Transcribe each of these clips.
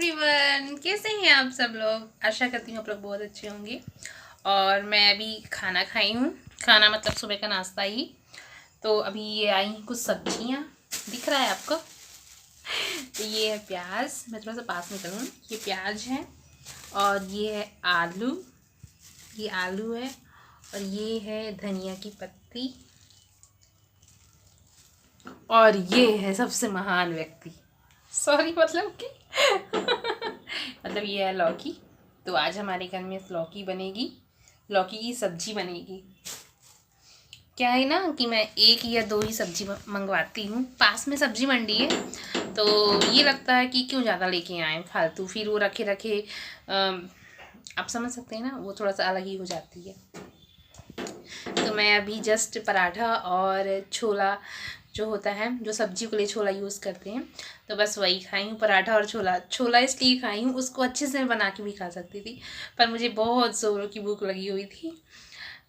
Everyone, कैसे हैं आप सब लोग। आशा करती हूँ आप लोग बहुत अच्छे होंगे। और मैं अभी खाना खाई हूँ। खाना मतलब सुबह का नाश्ता ही। तो अभी ये आई हैं कुछ सब्जियाँ, दिख रहा है आपको। तो ये है प्याज, मैं थोड़ा सा पास में करूँ। ये प्याज है और ये है आलू, ये आलू है और ये है धनिया की पत्ती और ये है सबसे महान व्यक्ति, सॉरी मतलब कि मतलब ये है लौकी। तो आज हमारे घर में लौकी बनेगी, लौकी की सब्जी बनेगी। क्या है ना कि मैं एक या दो ही सब्जी मंगवाती हूँ, पास में सब्जी मंडी है तो ये लगता है कि क्यों ज़्यादा लेके आए फालतू, फिर वो रखे रखे आप समझ सकते हैं ना, वो थोड़ा सा अलग ही हो जाती है। तो मैं अभी जस्ट पराठा और छोला जो होता है, जो सब्जी के लिए छोला यूज़ करते हैं, तो बस वही खाई हूँ। पराठा और छोला, छोला इसलिए खाई हूँ, उसको अच्छे से बना के भी खा सकती थी पर मुझे बहुत ज़ोरों की भूख लगी हुई थी।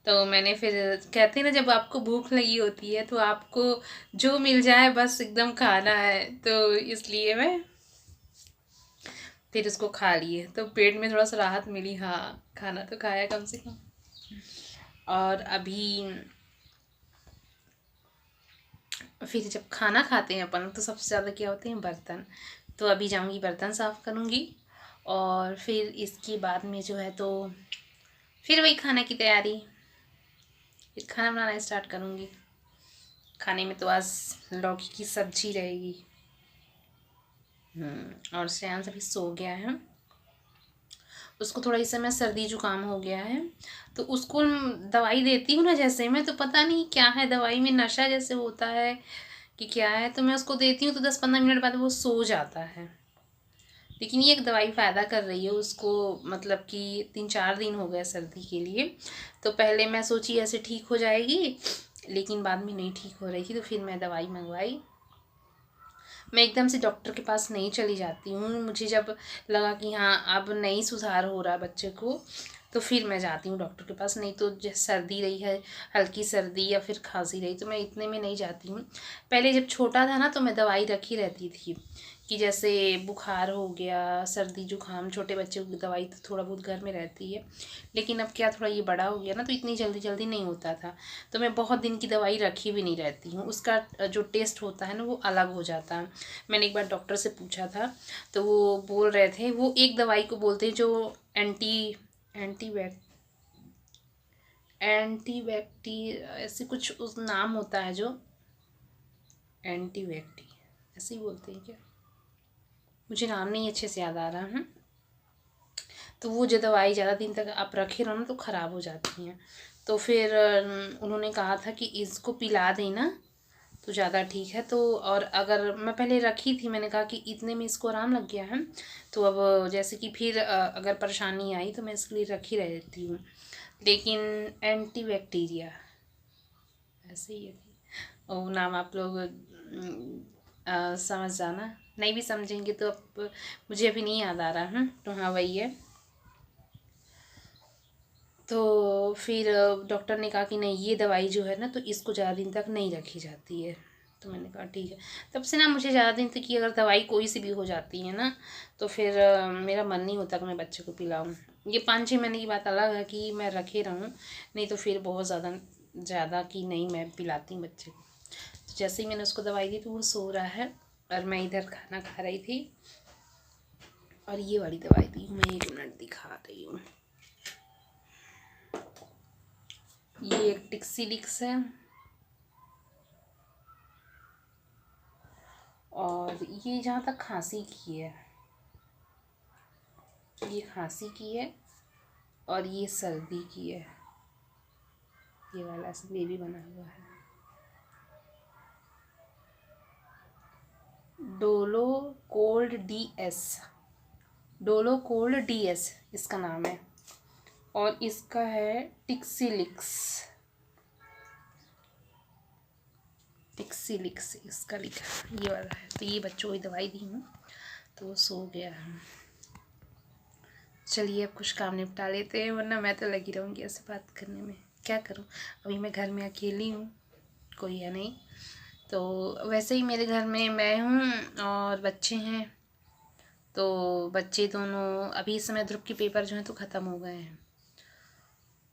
तो मैंने फिर, कहते हैं ना जब आपको भूख लगी होती है तो आपको जो मिल जाए बस एकदम खाना है, तो इसलिए मैं फिर उसको खा लिए तो पेट में थोड़ा सा राहत मिली। हाँ, खाना तो खाया कम से कम। और अभी फिर जब खाना खाते हैं अपन तो सबसे ज़्यादा क्या होते हैं, बर्तन। तो अभी जाऊंगी बर्तन साफ़ करूंगी और फिर इसके बाद में जो है तो फिर वही खाने की तैयारी, फिर खाना बनाना स्टार्ट करूंगी। खाने में तो आज लौकी की सब्जी रहेगी। और श्रेयांश अभी सो गया है, उसको थोड़ा इस समय सर्दी जुकाम हो गया है तो उसको दवाई देती हूँ ना, जैसे मैं तो पता नहीं क्या है, दवाई में नशा जैसे होता है कि क्या है, तो मैं उसको देती हूँ तो 10-15 मिनट बाद वो सो जाता है। लेकिन ये एक दवाई फ़ायदा कर रही है उसको, मतलब कि 3-4 दिन हो गए सर्दी के लिए। तो पहले मैं सोची ऐसे ठीक हो जाएगी, लेकिन बाद में नहीं ठीक हो रही थी तो फिर मैं दवाई मंगवाई। मैं एकदम से डॉक्टर के पास नहीं चली जाती हूँ, मुझे जब लगा कि हाँ अब नहीं सुधार हो रहा बच्चे को तो फिर मैं जाती हूँ डॉक्टर के पास। नहीं तो जैसे सर्दी रही है, हल्की सर्दी या फिर खांसी रही तो मैं इतने में नहीं जाती हूँ। पहले जब छोटा था ना तो मैं दवाई रखी रहती थी कि जैसे बुखार हो गया, सर्दी जुकाम, छोटे बच्चों की दवाई तो थोड़ा बहुत घर में रहती है। लेकिन अब क्या, थोड़ा ये बड़ा हो गया ना तो इतनी जल्दी जल्दी नहीं होता था, तो मैं बहुत दिन की दवाई रखी भी नहीं रहती हूँ। उसका जो टेस्ट होता है ना वो अलग हो जाता है। मैंने एक बार डॉक्टर से पूछा था तो वो बोल रहे थे, वो एक दवाई को बोलते हैं जो एंटीबैक्टी ऐसे कुछ उस नाम होता है, जो एंटीबैक्टी ऐसे ही बोलते हैं क्या, मुझे नाम नहीं अच्छे से याद आ रहा है। तो वो जो दवाई ज़्यादा दिन तक आप रखे रहो ना तो ख़राब हो जाती हैं। तो फिर उन्होंने कहा था कि इसको पिला देना तो ज़्यादा ठीक है। तो और अगर मैं पहले रखी थी, मैंने कहा कि इतने में इसको आराम लग गया है तो अब जैसे कि फिर अगर परेशानी आई तो मैं इसके लिए रखी रहती हूँ। लेकिन एंटी बैक्टीरिया ऐसे ही है, वो नाम आप लोग समझ जाना, नहीं भी समझेंगे तो अब मुझे अभी नहीं याद आ रहा है। तो हाँ वही है। तो फिर डॉक्टर ने कहा कि नहीं ये दवाई जो है ना तो इसको ज़्यादा दिन तक नहीं रखी जाती है। तो मैंने कहा ठीक है। तब से ना मुझे ज़्यादा दिन तक की अगर दवाई कोई सी भी हो जाती है ना तो फिर मेरा मन नहीं होता कि मैं बच्चे को पिलाऊं। ये 5-6 महीने की बात अलग है कि मैं रखे रहूं, नहीं तो फिर बहुत ज़्यादा कि नहीं मैं पिलाती हूँ बच्चे को। तो जैसे ही मैंने उसको दवाई दी तो वो सो रहा है और मैं इधर खाना खा रही थी। और ये वाली दवाई दी हूँ मैं, 1 मिनट दिखा रही हूँ। ये एक टिक्सीलिक्स है और ये जहाँ तक खांसी की है, ये खांसी की है और ये सर्दी की है। ये वाला ऐसे बेबी बना हुआ है। Dolo cold DS, Dolo cold DS इसका नाम है और इसका है टिक्सीलिक्स इसका लिखा, ये वाला है। तो ये बच्चों को दवाई दी हूँ तो वो सो गया है। चलिए अब कुछ काम निपटा लेते हैं, वरना मैं तो लगी रहूँगी ऐसे बात करने में, क्या करूँ। अभी मैं घर में अकेली हूँ, कोई है नहीं। तो वैसे ही मेरे घर में मैं हूँ और बच्चे हैं तो बच्चे दोनों अभी इस समय ध्रुव के पेपर जो हैं तो ख़त्म हो गए हैं,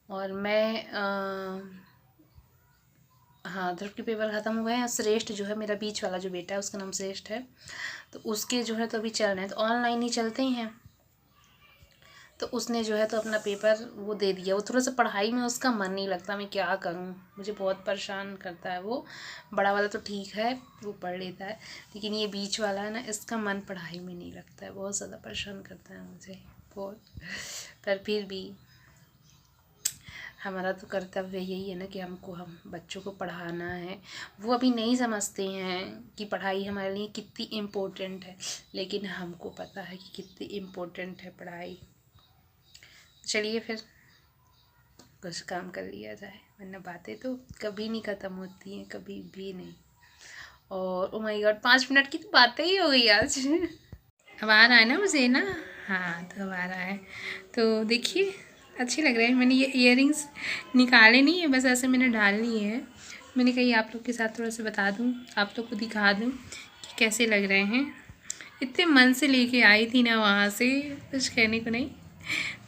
और मैं हाँ, ध्रुव के पेपर ख़त्म हो गए हैं। श्रेष्ठ जो है मेरा बीच वाला जो बेटा है, उसका नाम श्रेष्ठ है, तो उसके जो है तो अभी चल रहे हैं, तो ऑनलाइन ही चलते हैं। तो उसने जो है तो अपना पेपर वो दे दिया। वो थोड़ा सा पढ़ाई में उसका मन नहीं लगता, मैं क्या करूँ, मुझे बहुत परेशान करता है वो। बड़ा वाला तो ठीक है, वो पढ़ लेता है, लेकिन ये बीच वाला है ना, इसका मन पढ़ाई में नहीं लगता है, बहुत ज़्यादा परेशान करता है मुझे बहुत। पर फिर भी हमारा तो कर्तव्य यही है ना कि हम बच्चों को पढ़ाना है। वो अभी नहीं समझते हैं कि पढ़ाई हमारे लिए कितनी इम्पोर्टेंट है, लेकिन हमको पता है कि कितनी इम्पोर्टेंट है पढ़ाई। चलिए फिर कुछ काम कर लिया जाए, वरना बातें तो कभी नहीं ख़त्म होती हैं, कभी भी नहीं। और ओ माय गॉड, 5 मिनट की तो बातें ही हो गई आज। अब आ रहा है ना मुझे ना, हाँ तो अब आ रहा है। तो देखिए अच्छे लग रहे हैं। मैंने ये इयररिंग्स निकाले नहीं है, बस ऐसे मैंने डाल लिए हैं। मैंने कही आप लोग के साथ थोड़ा सा बता दूँ, आप लोग को दिखा दूँ कि कैसे लग रहे हैं। इतने मन से लेके आई थी ना वहाँ से, कुछ कहने को नहीं,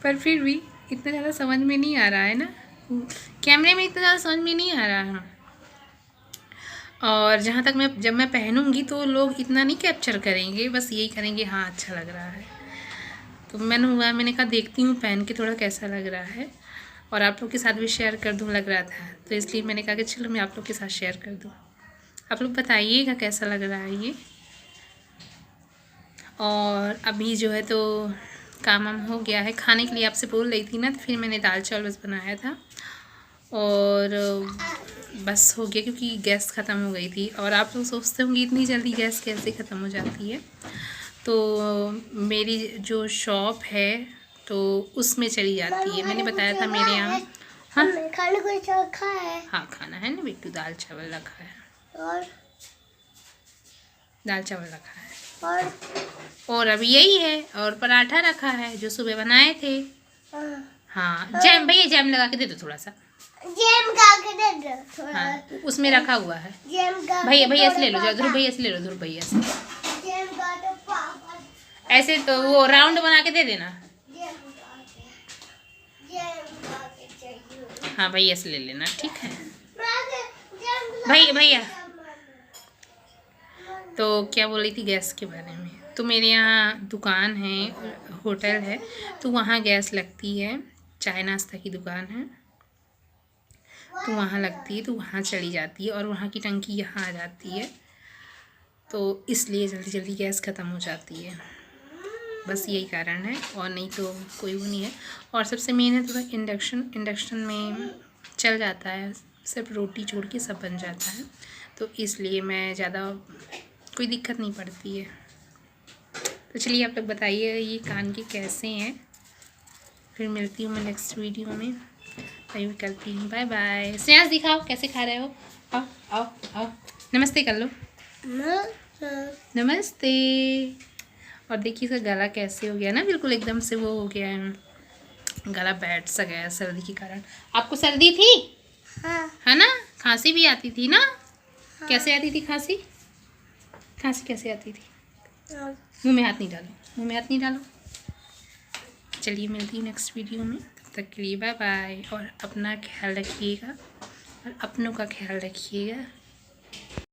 पर फिर भी इतना ज़्यादा समझ में नहीं आ रहा है ना, कैमरे में इतना ज़्यादा समझ में नहीं आ रहा है। और जहाँ तक जब मैं पहनूंगी तो लोग इतना नहीं कैप्चर करेंगे, बस यही करेंगे हाँ अच्छा लग रहा है। तो मैंने कहा देखती हूँ पहन के थोड़ा कैसा लग रहा है, और आप लोग के साथ भी शेयर कर दूँ लग रहा था, तो इसलिए मैंने कहा कि चलो मैं आप लोग के साथ शेयर कर दूँ। आप लोग बताइएगा कैसा लग रहा है ये। और अभी जो है तो काम वाम हो गया है। खाने के लिए आपसे बोल रही थी ना, तो फिर मैंने दाल चावल बस बनाया था और बस हो गया, क्योंकि गैस ख़त्म हो गई थी। और आप लोग सोचते होंगे इतनी जल्दी गैस कैसे ख़त्म हो जाती है, तो मेरी जो शॉप है तो उसमें चली जाती है। मैंने बताया था मेरे यहाँ हाँ खाने को रखा है, हाँ खाना है ना बिट्टू, दाल चावल रखा है और दाल चावल रखा है और अभी यही है, और पराठा रखा है जो सुबह बनाए थे। हाँ जैम, भैया जैम लगा के दे दो थोड़ा सा, जैम लगा के दे दो थोड़ा। हाँ उसमें रखा हुआ है, भैया से ले लो, ध्रुव भैया से ले लो, ध्रुव भैया से ऐसे तो वो राउंड बना के दे देना। हाँ भैया से ले लेना, ठीक है भैया। तो क्या बोल रही थी गैस के बारे में, तो मेरे यहाँ दुकान है, होटल है, तो वहाँ गैस लगती है। चाय नाश्ता की दुकान है तो वहाँ लगती है, तो वहाँ चली जाती है, और वहाँ की टंकी यहाँ आ जाती है, तो इसलिए जल्दी जल्दी गैस ख़त्म हो जाती है, बस यही कारण है, और नहीं तो कोई वो नहीं है। और सबसे मेन है थोड़ा इंडक्शन में चल जाता है, सिर्फ रोटी छोड़ के सब बन जाता है, तो इसलिए मैं ज़्यादा कोई दिक्कत नहीं पड़ती है। तो चलिए आप लोग बताइए ये कान के कैसे हैं। फिर मिलती हूँ मैं नेक्स्ट वीडियो में, वही करती हूँ। Bye bye. स्नेहा दिखाओ कैसे खा रहे हो, आओ आओ आओ, नमस्ते कर लो, नमस्ते। और देखिए इसका गला कैसे हो गया ना, बिल्कुल एकदम से वो हो गया है, गला बैठ सा गया सर्दी के कारण। आपको सर्दी थी? हाँ। है ना, खांसी भी आती थी ना? हाँ। कैसे आती थी खांसी? खांसी कैसे आती थी? मुंह में हाथ नहीं डालो, मुंह में हाथ नहीं डालो। चलिए मिलती हूँ नेक्स्ट वीडियो में, तब तक के लिए बाय बाय। और अपना ख्याल रखिएगा और अपनों का ख्याल रखिएगा।